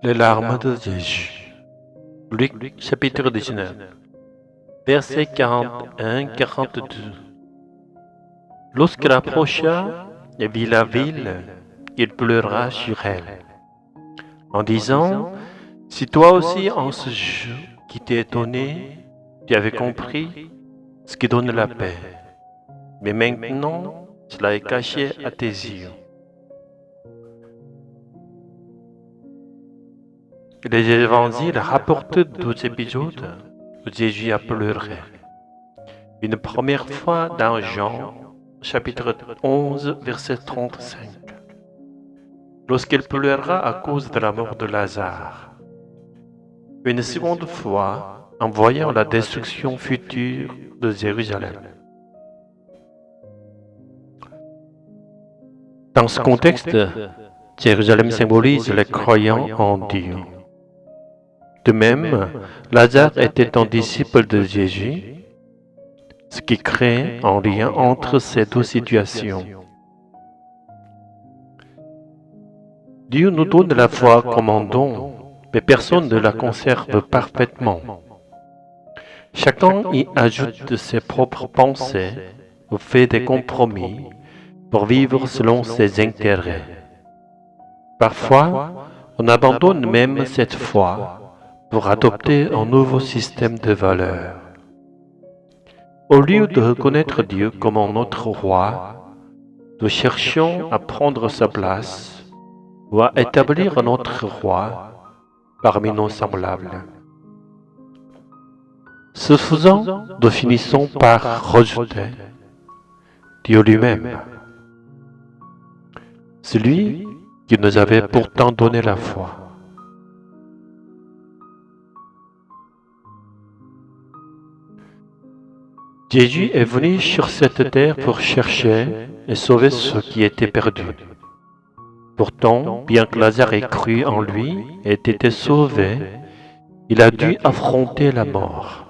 Les larmes de Jésus. Luc chapitre 19, versets 41-42. Lorsqu'il approcha et vit la ville, il pleura sur elle, en disant, si toi aussi en ce jour qui t'es étonné, tu avais compris ce qui donne la paix, mais maintenant cela est caché à tes yeux. Les évangiles rapportent 12 épisodes où Jésus a pleuré. Une première fois dans Jean, chapitre 11, verset 35, lorsqu'il pleura à cause de la mort de Lazare. Une seconde fois, en voyant la destruction future de Jérusalem. Dans ce contexte, Jérusalem symbolise les croyants en Dieu. De même, Lazare était un disciple de Jésus, ce qui crée un lien entre ces deux situations. Dieu nous donne la foi comme un don, mais personne ne la conserve parfaitement. Chacun y ajoute ses propres pensées ou fait des compromis pour vivre selon ses intérêts. Parfois, on abandonne même cette foi pour adopter un nouveau système de valeurs. Au lieu de reconnaître Dieu comme notre roi, nous cherchons à prendre sa place ou à établir notre roi parmi nos semblables. Ce faisant, nous finissons par rejeter Dieu lui-même, celui qui nous avait pourtant donné la foi. Jésus est venu sur cette terre pour chercher et sauver ceux qui étaient perdus. Pourtant, bien que Lazare ait cru en lui et ait été sauvé, il a dû affronter la mort.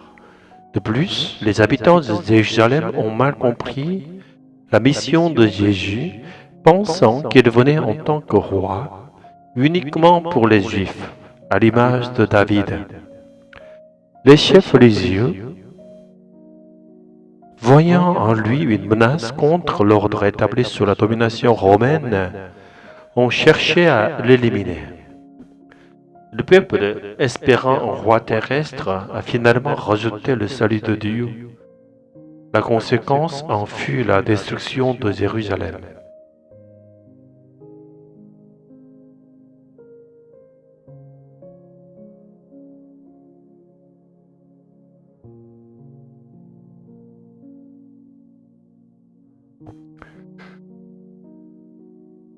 De plus, les habitants de Jérusalem ont mal compris la mission de Jésus, pensant qu'il venait en tant que roi, uniquement pour les Juifs, à l'image de David. Les chefs religieux, voyant en lui une menace contre l'ordre établi sous la domination romaine, ont cherché à l'éliminer. Le peuple, espérant un roi terrestre, a finalement rejeté le salut de Dieu. La conséquence en fut la destruction de Jérusalem.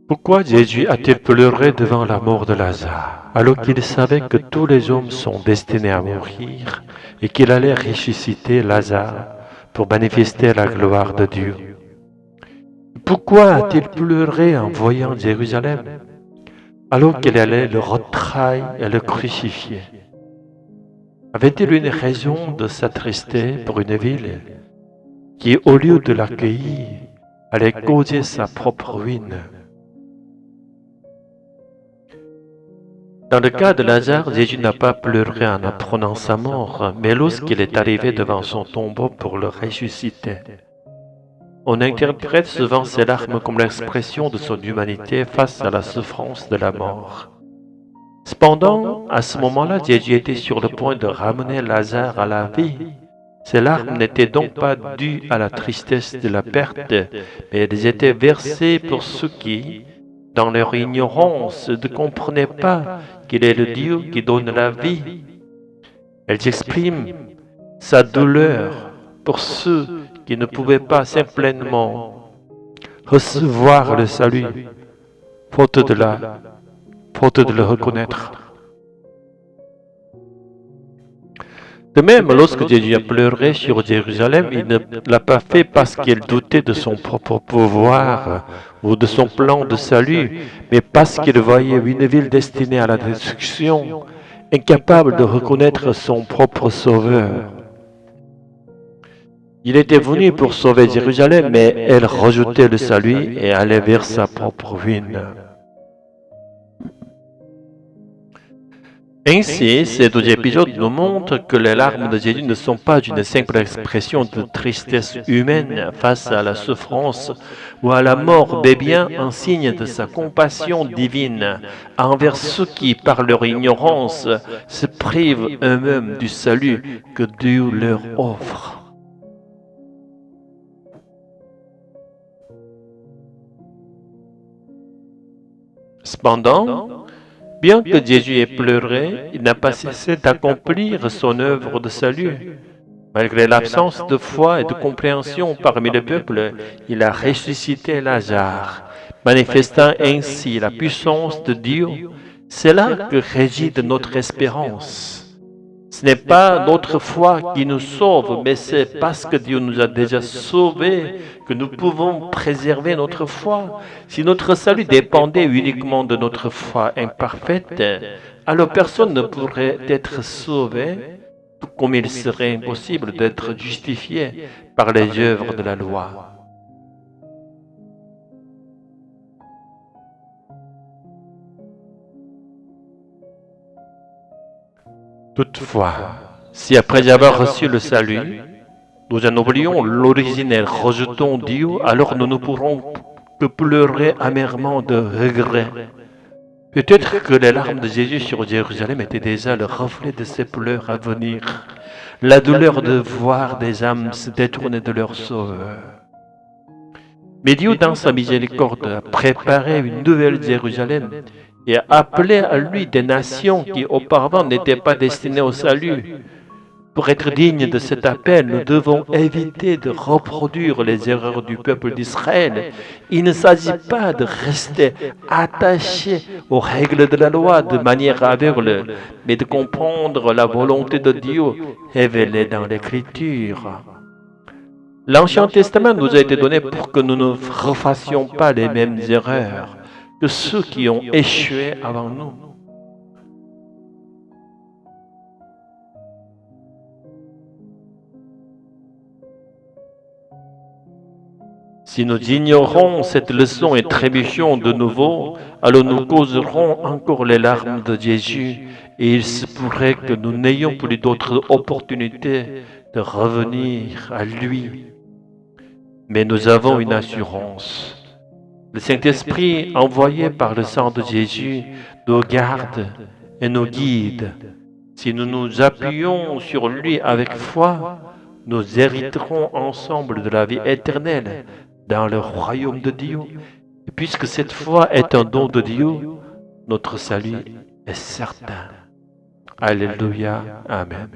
Pourquoi Jésus a-t-il pleuré devant la mort de Lazare, alors qu'il savait que tous les hommes sont destinés à mourir et qu'il allait ressusciter Lazare pour manifester la gloire de Dieu? Pourquoi a-t-il pleuré en voyant Jérusalem, alors qu'il allait le retrailler et le crucifier? Avait-il une raison de s'attrister pour une ville qui, au lieu de l'accueillir, allait causer sa propre ruine? Dans le cas de Lazare, Jésus n'a pas pleuré en apprenant sa mort, mais lorsqu'il est arrivé devant son tombeau pour le ressusciter. On interprète souvent ces larmes comme l'expression de son humanité face à la souffrance de la mort. Cependant, à ce moment-là, Jésus était sur le point de ramener Lazare à la vie. Ces larmes n'étaient donc pas dues à la tristesse de la perte, mais elles étaient versées pour ceux qui, dans leur ignorance, ne comprenaient pas qu'il est le Dieu qui donne la vie. Elles expriment sa douleur pour ceux qui ne pouvaient pas simplement recevoir le salut, faute de le reconnaître. De même, lorsque Jésus a pleuré sur Jérusalem, il ne l'a pas fait parce qu'il doutait de son propre pouvoir ou de son plan de salut, mais parce qu'il voyait une ville destinée à la destruction, incapable de reconnaître son propre sauveur. Il était venu pour sauver Jérusalem, mais elle rejetait le salut et allait vers sa propre ruine. Ainsi, ces 12 épisodes nous montrent que les larmes de Jésus ne sont pas une simple expression de tristesse humaine face à la souffrance ou à la mort, mais bien un signe de sa compassion divine envers ceux qui, par leur ignorance, se privent eux-mêmes du salut que Dieu leur offre. Cependant, bien que Jésus ait pleuré, il n'a pas cessé d'accomplir son œuvre de salut. Malgré l'absence de foi et de compréhension parmi le peuple, il a ressuscité Lazare, manifestant ainsi la puissance de Dieu. C'est là que réside notre espérance. Ce n'est pas notre foi qui nous sauve, mais c'est parce que Dieu nous a déjà sauvés que nous pouvons préserver notre foi. Si notre salut dépendait uniquement de notre foi imparfaite, alors personne ne pourrait être sauvé, tout comme il serait impossible d'être justifié par les œuvres de la loi. Toutefois, si après avoir reçu le salut, nous en oublions l'origine et rejetons Dieu, alors nous ne pourrons que pleurer amèrement de regret. Peut-être que les larmes de Jésus sur Jérusalem étaient déjà le reflet de ses pleurs à venir, la douleur de voir des âmes se détourner de leur sauveur. Mais Dieu, dans sa miséricorde, a préparé une nouvelle Jérusalem et a appelé à lui des nations qui auparavant n'étaient pas destinées au salut. Pour être dignes de cet appel, nous devons éviter de reproduire les erreurs du peuple d'Israël. Il ne s'agit pas de rester attaché aux règles de la loi de manière aveugle, mais de comprendre la volonté de Dieu révélée dans l'Écriture. L'Ancien Testament nous a été donné pour que nous ne refassions pas les mêmes erreurs que ceux qui ont échoué avant nous. Si nous ignorons cette leçon et trébuchons de nouveau, alors nous causerons encore les larmes de Jésus et il se pourrait que nous n'ayons plus d'autres opportunités de revenir à lui. Mais nous avons une assurance. Le Saint-Esprit, envoyé par le sang de Jésus, nous garde et nous guide. Si nous nous appuyons sur lui avec foi, nous hériterons ensemble de la vie éternelle dans le royaume de Dieu. Et puisque cette foi est un don de Dieu, notre salut est certain. Alléluia. Amen.